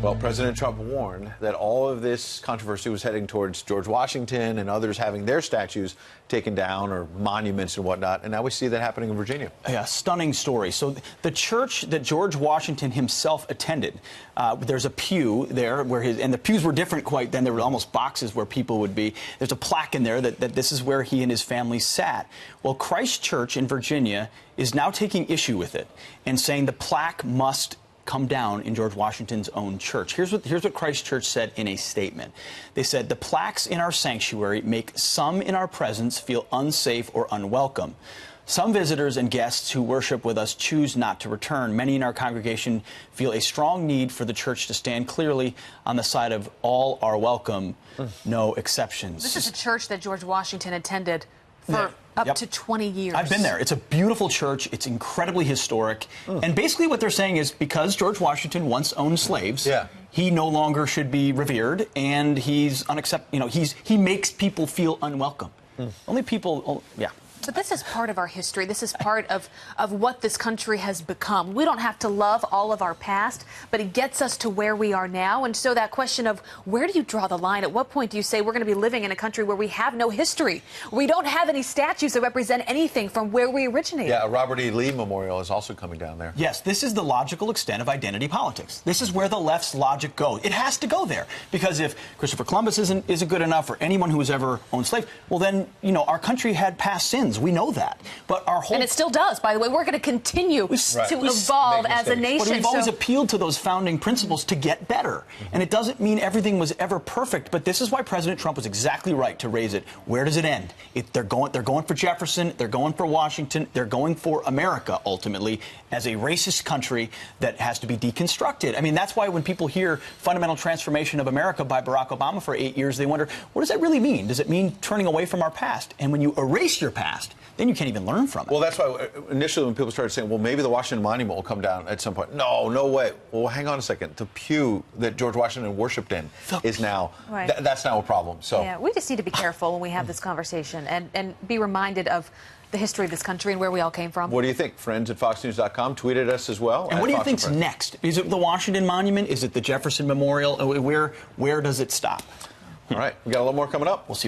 Well, President Trump warned that all of this controversy was heading towards George Washington and others having their statues taken down or monuments and whatnot. And now we see that happening in Virginia. Yeah, stunning story. So the church that George Washington himself attended, there's a pew there where and the pews were different quite then. There were almost boxes where people would be. There's a plaque in there that this is where he and his family sat. Well, Christ Church in Virginia is now taking issue with it and saying the plaque must come down in George Washington's own church. Here's what Christ Church said in a statement. They said, "The plaques in our sanctuary make some in our presence feel unsafe or unwelcome. Some visitors and guests who worship with us choose not to return. Many in our congregation feel a strong need for the church to stand clearly on the side of all are welcome, no exceptions." This is a church that George Washington attended for up to 20 years. I've been there. It's a beautiful church. It's incredibly historic. And basically what they're saying is because George Washington once owned slaves, he no longer should be revered, and he's unacceptable. You know, he makes people feel unwelcome. Only people, But this is part of our history. This is part of what this country has become. We don't have to love all of our past, but it gets us to where we are now. And so that question of where do you draw the line? At what point do you say we're going to be living in a country where we have no history? We don't have any statues that represent anything from where we originated. Yeah, a Robert E. Lee memorial is also coming down there. Yes, this is the logical extent of identity politics. This is where the left's logic goes. It has to go there. Because if Christopher Columbus isn't good enough, or anyone who has ever owned slaves, well then, you know, our country had past sins. We know that. But our whole... And it still does, by the way. We're going to continue to evolve as a nation. But we've always appealed to those founding principles to get better. And it doesn't mean everything was ever perfect, but this is why President Trump was exactly right to raise it. Where does it end? They're going for Jefferson, they're going for Washington, they're going for America, ultimately, as a racist country that has to be deconstructed. I mean, that's why when people hear fundamental transformation of America by Barack Obama for 8 years, they wonder, what does that really mean? Does it mean turning away from our past? And when you erase your past, then you can't even learn from it. Well, that's why initially when people started saying, well, maybe the Washington Monument will come down at some point. No way. Well, hang on a second. The pew that George Washington worshipped in is now, that's now a problem. So yeah, we just need to be careful when we have this conversation and be reminded of the history of this country and where we all came from. What do you think? Friends at FoxNews.com. Tweet at us as well. And what do you think's next? Is it the Washington Monument? Is it the Jefferson Memorial? Where does it stop? All right. We got a little more coming up. We'll see.